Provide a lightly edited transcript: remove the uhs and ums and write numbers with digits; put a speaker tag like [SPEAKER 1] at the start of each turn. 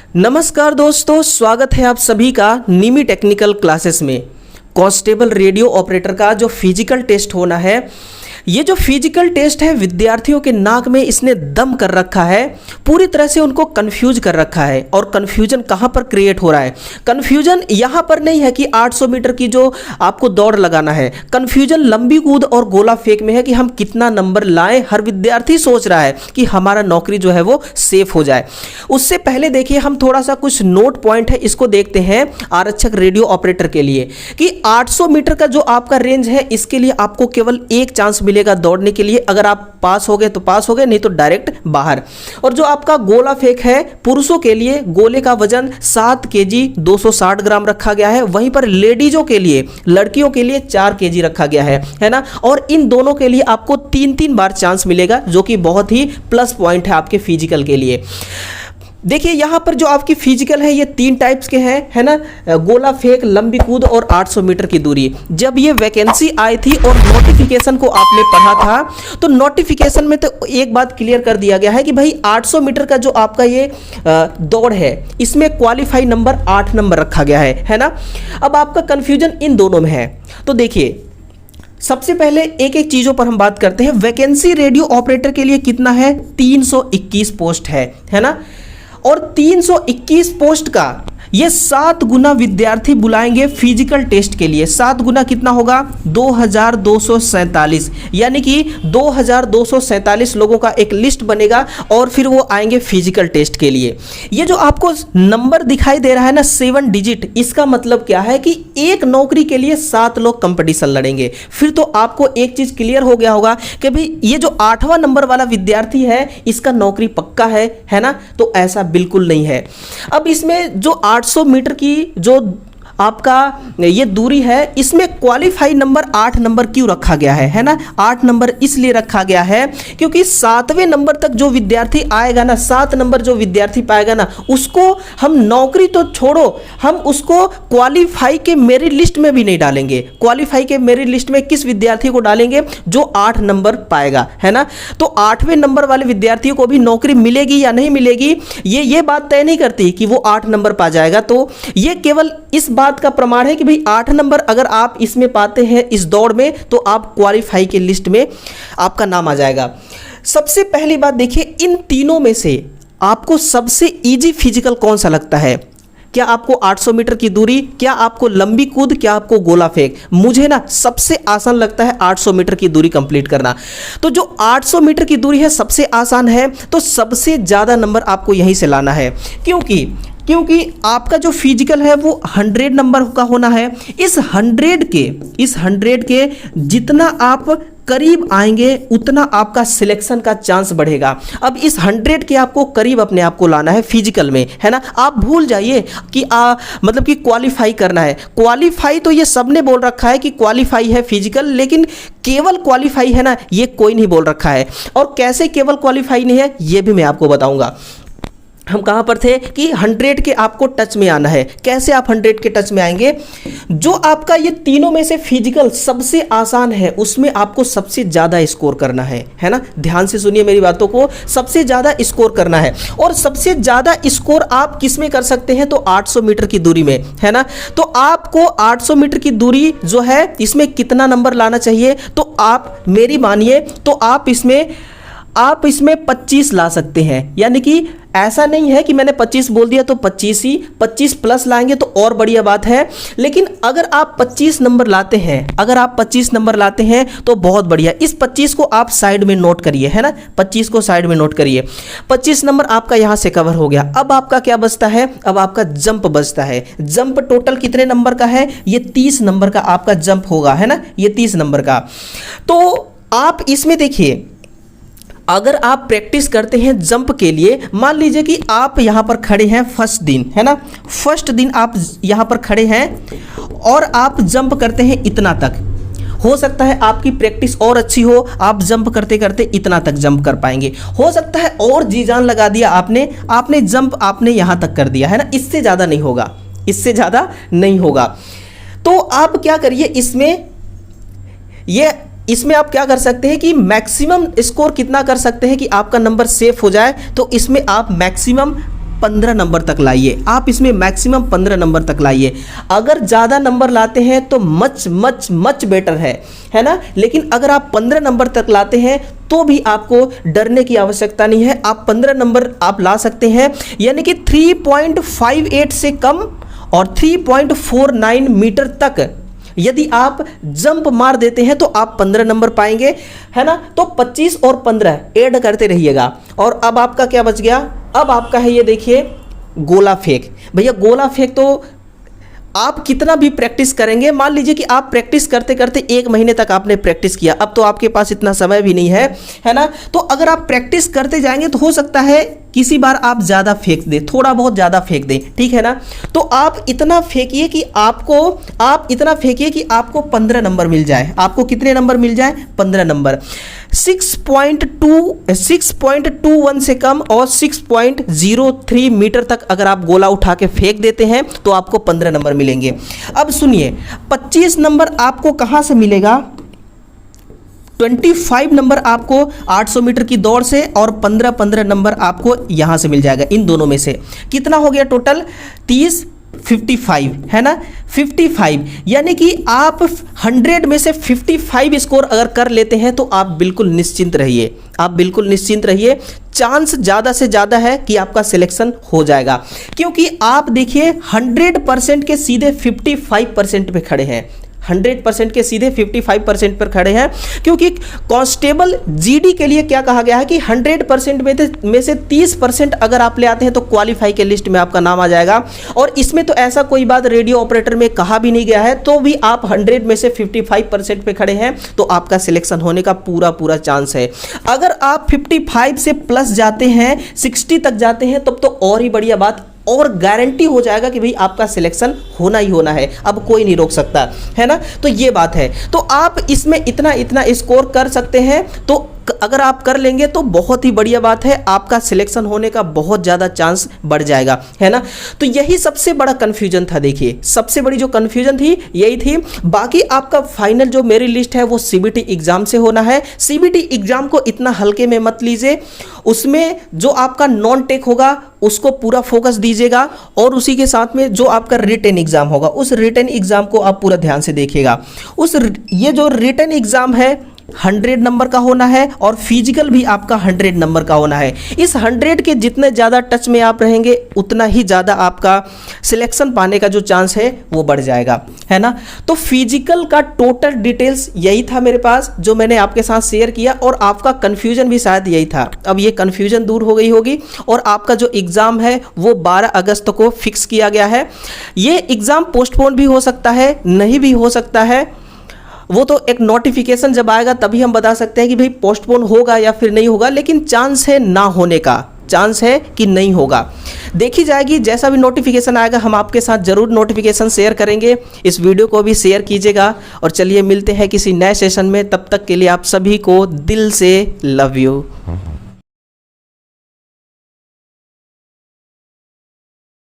[SPEAKER 1] नमस्कार दोस्तों, स्वागत है आप सभी का निमी टेक्निकल क्लासेस में। कांस्टेबल रेडियो ऑपरेटर का जो फिजिकल टेस्ट होना है, ये जो फिजिकल टेस्ट है विद्यार्थियों के नाक में इसने दम कर रखा है, पूरी तरह से उनको कंफ्यूज कर रखा है। और कंफ्यूजन कहाँ पर क्रिएट हो रहा है? कंफ्यूजन यहाँ पर नहीं है कि 800 मीटर की जो आपको दौड़ लगाना है, कंफ्यूजन लंबी कूद और गोला फेंक में है कि हम कितना नंबर लाएं। हर विद्यार्थी सोच रहा है कि हमारा नौकरी जो है वो सेफ हो जाए। उससे पहले देखिए, हम थोड़ा सा कुछ नोट पॉइंट है इसको देखते हैं आरक्षक रेडियो ऑपरेटर के लिए कि 800 मीटर का जो आपका रेंज है, इसके लिए आपको केवल एक चांस मिलेगा दौड़ने के लिए। अगर आप पास हो गए तो पास हो गए, नहीं तो डायरेक्ट बाहर। और जो आपका गोला फेंक है, पुरुषों के लिए गोले का वजन 7 केजी 260 ग्राम रखा गया है। वहीं पर लेडीजों के लिए, लड़कियों के लिए 4 केजी रखा गया है ना। और इन दोनों के लिए आपको 3-3 बार चांस मिलेगा, जो कि बहुत ही प्लस पॉइंट है आपके फिजिकल के लिए। देखिए यहाँ पर जो आपकी फिजिकल है, ये 3 टाइप्स के हैं, है ना। गोला फेंक, लंबी कूद और 800 मीटर की दूरी। जब ये वैकेंसी आई थी और नोटिफिकेशन को आपने पढ़ा था, तो नोटिफिकेशन में तो एक बात क्लियर कर दिया गया है कि भाई 800 मीटर का जो आपका ये दौड़ है, इसमें क्वालिफाई नंबर 8 नंबर रखा गया है ना। अब आपका कंफ्यूजन इन दोनों में है। तो देखिए, सबसे पहले एक एक चीजों पर हम बात करते हैं। वैकेंसी रेडियो ऑपरेटर के लिए कितना है? 321 पोस्ट है ना। और 321 पोस्ट का ये 7 गुना विद्यार्थी बुलाएंगे फिजिकल टेस्ट के लिए। 7 गुना कितना होगा? 2247। यानी कि 2247 लोगों का एक लिस्ट बनेगा और फिर वो आएंगे फिजिकल टेस्ट के लिए। ये जो आपको नंबर दिखाई दे रहा है ना, 7 डिजिट, इसका मतलब क्या है कि एक नौकरी के लिए 7 लोग कंपटीशन लड़ेंगे। फिर तो आपको एक चीज क्लियर हो गया होगा कि भाई ये जो 8वां नंबर वाला विद्यार्थी है, इसका नौकरी पक्का है ना। तो ऐसा बिल्कुल नहीं है। अब इसमें जो 800 मीटर की जो आपका ये दूरी है, इसमें क्वालिफाई नंबर 8 नंबर क्यों रखा गया है ना। 8 नंबर इसलिए रखा गया है क्योंकि 7वें नंबर तक जो विद्यार्थी आएगा ना, 7 नंबर जो विद्यार्थी पाएगा ना, उसको हम नौकरी तो छोड़ो, हम उसको क्वालिफाई के मेरिट लिस्ट में भी नहीं डालेंगे। क्वालिफाई के मेरिट लिस्ट में किस विद्यार्थी को डालेंगे? जो 8 नंबर पाएगा, है ना। तो 8वें नंबर वाले विद्यार्थियों को भी नौकरी मिलेगी या नहीं मिलेगी, ये बात तय नहीं करती कि वो 8 नंबर पा जाएगा। तो ये केवल इस बात का प्रमाण है कि भाई 8 नंबर अगर आप इसमें पाते हैं इस दौड़ में, तो आप क्वालिफाई के लिस्ट में आपका नाम आ जाएगा। सबसे पहली बात देखिए, इन तीनों में से आपको सबसे इजी फिजिकल कौन सा लगता है? क्या आपको 800 मीटर की दूरी, क्या आपको लंबी कूद, क्या आपको गोला फेंक? मुझे ना सबसे आसान लगता है 800 मीटर की दूरी कंप्लीट करना। तो जो 800 मीटर की दूरी है सबसे आसान है, तो सबसे ज़्यादा नंबर आपको यहीं से लाना है। क्योंकि आपका जो फिजिकल है वो 100 नंबर का होना है। इस 100 के जितना आप करीब आएंगे, उतना आपका सिलेक्शन का चांस बढ़ेगा। अब इस 100 के आपको करीब अपने आप को लाना है फिजिकल में, है ना। आप भूल जाइए कि मतलब कि क्वालिफाई करना है। क्वालिफाई तो ये सबने बोल रखा है कि क्वालिफाई है फिजिकल, लेकिन केवल क्वालिफाई है ना, ये कोई नहीं बोल रखा है। और कैसे केवल क्वालिफाई नहीं है, ये भी मैं आपको बताऊंगा। हम कहाँ पर थे कि 100 के आपको टच में आना है। कैसे आप 100 के टच में आएंगे? जो आपका ये तीनों में से फिजिकल सबसे आसान है, उसमें आपको सबसे ज़्यादा स्कोर करना है ना। ध्यान से सुनिए मेरी बातों को, सबसे ज़्यादा स्कोर करना है। और सबसे ज़्यादा स्कोर आप किस में कर सकते हैं? तो 800 मीटर की दूरी में, है ना। तो आपको 800 मीटर की दूरी जो है, इसमें कितना नंबर लाना चाहिए? तो आप मेरी मानिए, तो आप इसमें 25 ला सकते हैं। यानी कि ऐसा नहीं है कि मैंने 25 बोल दिया तो 25 ही, 25 प्लस लाएंगे तो और बढ़िया बात है। लेकिन अगर आप 25 नंबर लाते हैं, तो बहुत बढ़िया। इस 25 को आप साइड में नोट करिए, है ना। 25 को साइड में नोट करिए। 25 नंबर आपका यहां से कवर हो गया। अब आपका क्या बचता है? अब आपका जंप बचता है। जंप टोटल कितने नंबर का है? ये 30 नंबर का आपका जंप होगा, है ना। ये 30 नंबर का। तो आप इसमें देखिए, अगर आप प्रैक्टिस करते हैं जंप के लिए, मान लीजिए कि आप यहाँ पर खड़े हैं फर्स्ट दिन, है ना। फर्स्ट दिन आप यहाँ पर खड़े हैं और आप जंप करते हैं इतना तक। हो सकता है आपकी प्रैक्टिस और अच्छी हो, आप जंप करते करते इतना तक जंप कर पाएंगे। हो सकता है और जी जान लगा दिया आपने जंप आपने यहाँ तक कर दिया, है ना। इससे ज़्यादा नहीं होगा। तो आप क्या करिए, इसमें आप क्या कर सकते हैं कि मैक्सिमम स्कोर कितना कर सकते हैं कि आपका नंबर सेफ हो जाए। तो इसमें आप मैक्सिमम 15 नंबर तक लाइए, आप इसमें मैक्सिमम 15 नंबर तक लाइए। अगर ज़्यादा नंबर लाते हैं तो मच मच मच बेटर है ना। लेकिन अगर आप 15 नंबर तक लाते हैं तो भी आपको डरने की आवश्यकता नहीं है, आप 15 नंबर आप ला सकते हैं। यानी कि 3.58 से कम और 3.49 मीटर तक यदि आप जंप मार देते हैं तो आप 15 नंबर पाएंगे, है ना। तो 25 और 15 ऐड करते रहिएगा। और अब आपका क्या बच गया, अब आपका है ये देखिए गोला फेंक। भैया गोला फेंक तो आप कितना भी प्रैक्टिस करेंगे, मान लीजिए कि आप प्रैक्टिस करते करते 1 महीने तक आपने प्रैक्टिस किया, अब तो आपके पास इतना समय भी नहीं है ना। तो अगर आप प्रैक्टिस करते जाएंगे तो हो सकता है किसी बार आप ज़्यादा फेंक दें, थोड़ा बहुत ज़्यादा फेंक दें, ठीक है ना। तो आप इतना फेंकिए कि आपको 15 नंबर मिल जाए। आपको कितने नंबर मिल जाए? 15 नंबर। 6.21 से कम और 6.03 मीटर तक अगर आप गोला उठा के फेंक देते हैं तो आपको 15 नंबर मिलेंगे। अब सुनिए, 25 नंबर आपको कहाँ से मिलेगा? 25 नंबर आपको 800 मीटर की दौड़ से और 15 नंबर आपको यहां से मिल जाएगा। इन दोनों में से कितना हो गया टोटल? 30, 55, है ना। 55 यानी कि आप 100 में से 55 स्कोर अगर कर लेते हैं तो आप बिल्कुल निश्चिंत रहिए, आप बिल्कुल निश्चिंत रहिए। चांस ज़्यादा से ज़्यादा है कि आपका सिलेक्शन हो जाएगा, क्योंकि आप देखिए 100% के सीधे 55% पे खड़े हैं। 100% के सीधे 55% पर खड़े हैं, क्योंकि कांस्टेबल जीडी के लिए क्या कहा गया है कि 100% में से 30% अगर आप ले आते हैं तो क्वालिफाई के लिस्ट में आपका नाम आ जाएगा। और इसमें तो ऐसा कोई बात रेडियो ऑपरेटर में कहा भी नहीं गया है, तो भी आप 100 में से 55% पे खड़े हैं तो आपका सिलेक्शन होने का पूरा चांस है। अगर आप 55 से प्लस जाते हैं, 60 तक जाते हैं, तब तो और ही बढ़िया बात, और गारंटी हो जाएगा कि भाई आपका सिलेक्शन होना ही होना है, अब कोई नहीं रोक सकता, है ना। तो ये बात है। तो आप इसमें इतना स्कोर कर सकते हैं, तो अगर आप कर लेंगे तो बहुत ही बढ़िया बात है, आपका सिलेक्शन होने का बहुत ज़्यादा चांस बढ़ जाएगा, है ना। तो यही सबसे बड़ा कन्फ्यूजन था। देखिए सबसे बड़ी जो कन्फ्यूजन थी यही थी। बाकी आपका फाइनल जो मेरी लिस्ट है वो सीबीटी एग्जाम से होना है। सीबीटी एग्जाम को इतना हल्के में मत लीजिए, उसमें जो आपका नॉन टेक होगा उसको पूरा फोकस दीजिएगा, और उसी के साथ में जो आपका रिटन एग्जाम होगा उस रिटन एग्जाम को आप पूरा ध्यान से देखिएगा। ये जो रिटन एग्जाम है 100 नंबर का होना है, और फिजिकल भी आपका 100 नंबर का होना है। इस 100 के जितने ज़्यादा टच में आप रहेंगे उतना ही ज़्यादा आपका सिलेक्शन पाने का जो चांस है वो बढ़ जाएगा, है ना। तो फिजिकल का टोटल डिटेल्स यही था मेरे पास जो मैंने आपके साथ शेयर किया, और आपका कन्फ्यूजन भी शायद यही था। अब ये कन्फ्यूजन दूर हो गई होगी, और आपका जो एग्ज़ाम है वो 12 अगस्त को फिक्स किया गया है। ये एग्ज़ाम पोस्टपोन भी हो सकता है, नहीं भी हो सकता है, वो तो एक नोटिफिकेशन जब आएगा तभी हम बता सकते हैं कि भाई पोस्टपोन होगा या फिर नहीं होगा। लेकिन चांस है ना होने का, चांस है कि नहीं होगा, देखी जाएगी। जैसा भी नोटिफिकेशन आएगा हम आपके साथ जरूर नोटिफिकेशन शेयर करेंगे। इस वीडियो को भी शेयर कीजिएगा, और चलिए मिलते हैं किसी नए सेशन में। तब तक के लिए आप सभी को दिल से लव यू।